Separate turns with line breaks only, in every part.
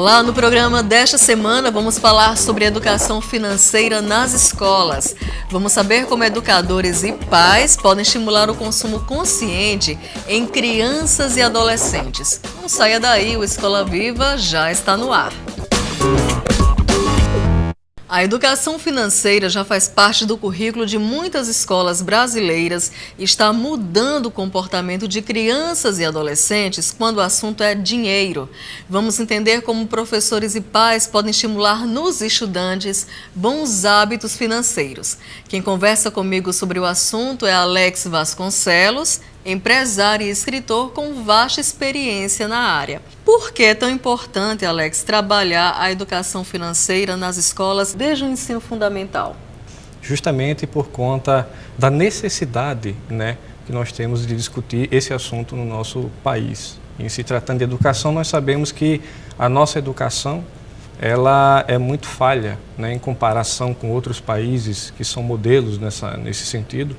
Olá, no programa desta semana vamos falar sobre educação financeira nas escolas. Vamos saber como educadores e pais podem estimular o consumo consciente em crianças e adolescentes. Não saia daí, o Escola Viva já está no ar. A educação financeira já faz parte do currículo de muitas escolas brasileiras e está mudando o comportamento de crianças e adolescentes quando o assunto é dinheiro. Vamos entender como professores e pais podem estimular nos estudantes bons hábitos financeiros. Quem conversa comigo sobre o assunto é Alex Vasconcelos, empresário e escritor com vasta experiência na área. Por que é tão importante, Alex, trabalhar a educação financeira nas escolas desde o ensino fundamental?
Justamente por conta da necessidade, que nós temos de discutir esse assunto no nosso país. Em se tratando de educação, nós sabemos que a nossa educação ela é muito falha, em comparação com outros países que são modelos nesse sentido.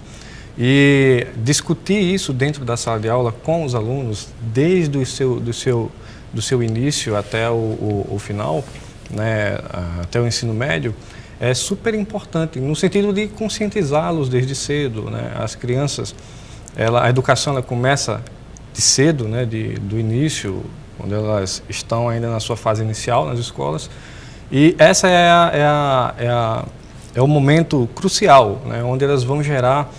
E discutir isso dentro da sala de aula com os alunos, desde do seu início até o final, até o ensino médio, é super importante, no sentido de conscientizá-los desde cedo. As crianças, a educação ela começa de cedo, do início, quando elas estão ainda na sua fase inicial nas escolas, e essa é o momento crucial, onde elas vão gerar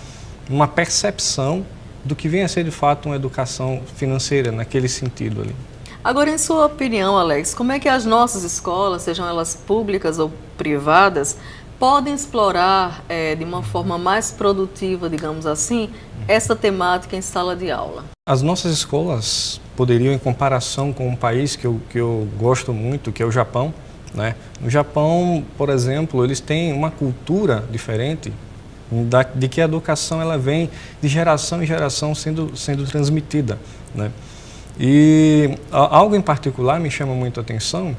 uma percepção do que vem a ser de fato uma educação financeira naquele sentido ali.
Agora, em sua opinião, Alex, como é que as nossas escolas, sejam elas públicas ou privadas, podem explorar de uma forma mais produtiva, digamos assim, essa temática em sala de aula?
As nossas escolas poderiam, em comparação com um país que eu gosto muito, que é o Japão, No Japão, por exemplo, eles têm uma cultura diferente, de que a educação ela vem de geração em geração sendo transmitida. E algo em particular me chama muito a atenção,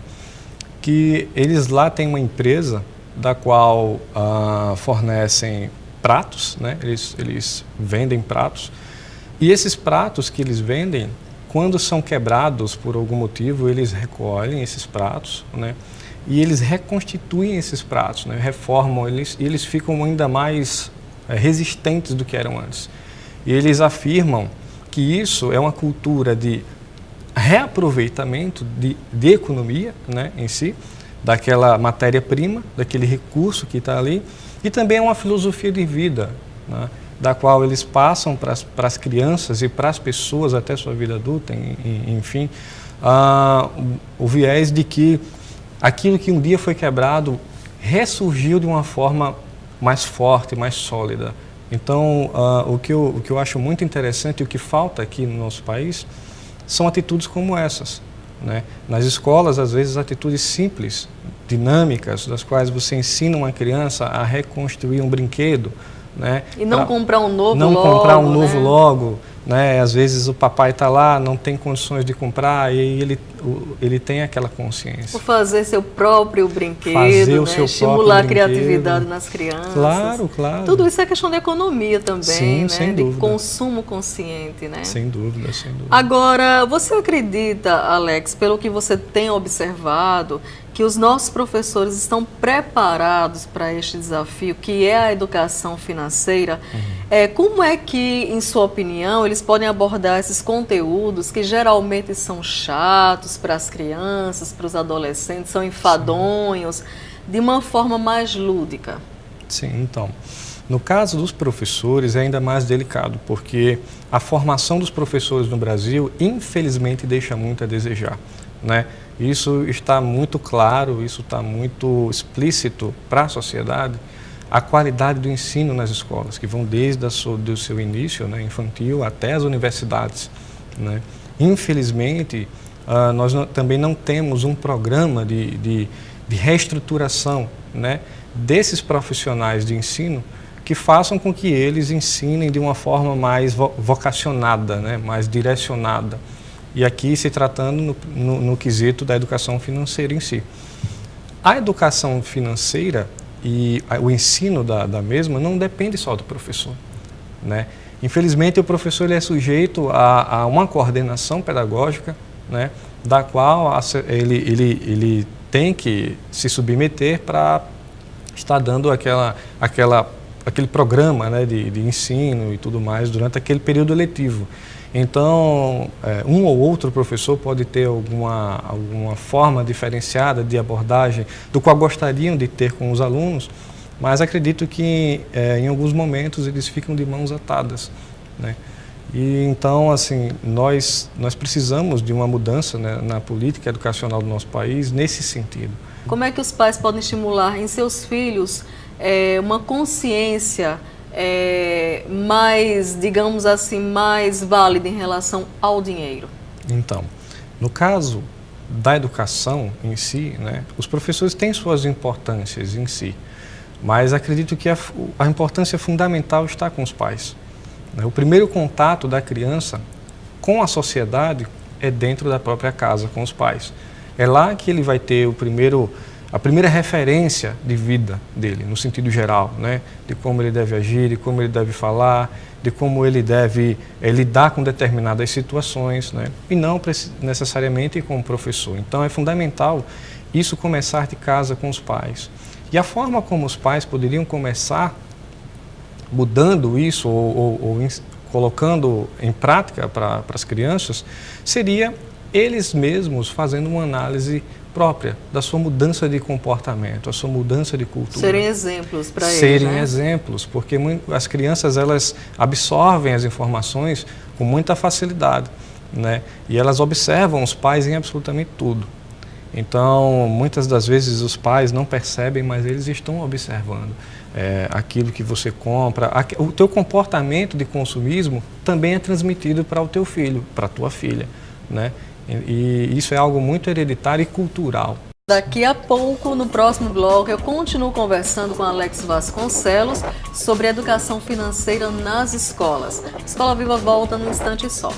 que eles lá têm uma empresa da qual fornecem pratos, eles vendem pratos, e esses pratos que eles vendem, quando são quebrados por algum motivo, eles recolhem esses pratos, e eles reconstituem esses pratos, reformam eles, e eles ficam ainda mais resistentes do que eram antes. E eles afirmam que isso é uma cultura de reaproveitamento, de economia em si, daquela matéria-prima, daquele recurso que está ali, e também é uma filosofia de vida, da qual eles passam para as crianças e para as pessoas até sua vida adulta, enfim, o viés de que aquilo que um dia foi quebrado ressurgiu de uma forma mais forte, mais sólida. Então, o que eu acho muito interessante e o que falta aqui no nosso país são atitudes como essas. Nas escolas, às vezes, atitudes simples, dinâmicas, das quais você ensina uma criança a reconstruir um brinquedo.
E não comprar um novo logo.
Não comprar um novo logo. Às vezes o papai está lá, não tem condições de comprar, e ele tem aquela consciência.
Ou fazer seu próprio brinquedo,
fazer o seu
estimular
próprio
a criatividade nas crianças.
Claro.
Tudo isso é questão de economia também,
Sim, sem
de
dúvida.
consumo consciente.
Sem dúvida.
Agora, você acredita, Alex, pelo que você tem observado, que os nossos professores estão preparados para este desafio, que é a educação financeira? Como é que, em sua opinião, eles podem abordar esses conteúdos que geralmente são chatos para as crianças, para os adolescentes, são enfadonhos, de uma forma mais lúdica?
Sim, então, no caso dos professores é ainda mais delicado, porque a formação dos professores no Brasil, infelizmente, deixa muito a desejar. Isso está muito claro, isso está muito explícito para a sociedade, a qualidade do ensino nas escolas, que vão desde do seu início, infantil, até as universidades. Infelizmente, nós também não temos um programa de reestruturação desses profissionais de ensino que façam com que eles ensinem de uma forma mais vocacionada, mais direcionada. E aqui se tratando no quesito da educação financeira em si. A educação financeira e o ensino da mesma não depende só do professor. Infelizmente, o professor ele é sujeito a uma coordenação pedagógica, da qual ele tem que se submeter para estar dando aquele programa, né, de ensino e tudo mais durante aquele período letivo. Então, um ou outro professor pode ter alguma forma diferenciada de abordagem do qual gostariam de ter com os alunos, mas acredito que em alguns momentos eles ficam de mãos atadas, né? E então, assim, nós precisamos de uma mudança, né, na política educacional do nosso país nesse sentido.
Como é que os pais podem estimular em seus filhos uma consciência mais, digamos assim, mais válida em relação ao dinheiro?
Então, no caso da educação em si, né, os professores têm suas importâncias em si, mas acredito que a importância fundamental está com os pais. O primeiro contato da criança com a sociedade é dentro da própria casa, com os pais. É lá que ele vai ter a primeira referência de vida dele, no sentido geral, né? De como ele deve agir, de como ele deve falar, de como ele deve lidar com determinadas situações, né? E não necessariamente com o professor. Então é fundamental isso começar de casa com os pais. E a forma como os pais poderiam começar mudando isso ou colocando em prática para as crianças, seria eles mesmos fazendo uma análise própria da sua mudança de comportamento, a sua mudança de cultura.
Serem exemplos para eles,
Serem
né?
exemplos, porque as crianças, elas absorvem as informações com muita facilidade, né? E elas observam os pais em absolutamente tudo. Então, muitas das vezes os pais não percebem, mas eles estão observando aquilo que você compra. O teu comportamento de consumismo também é transmitido para o teu filho, para a tua filha, né? E isso é algo muito hereditário e cultural.
Daqui a pouco, no próximo bloco, eu continuo conversando com Alex Vasconcelos sobre educação financeira nas escolas. Escola Viva volta num instante só.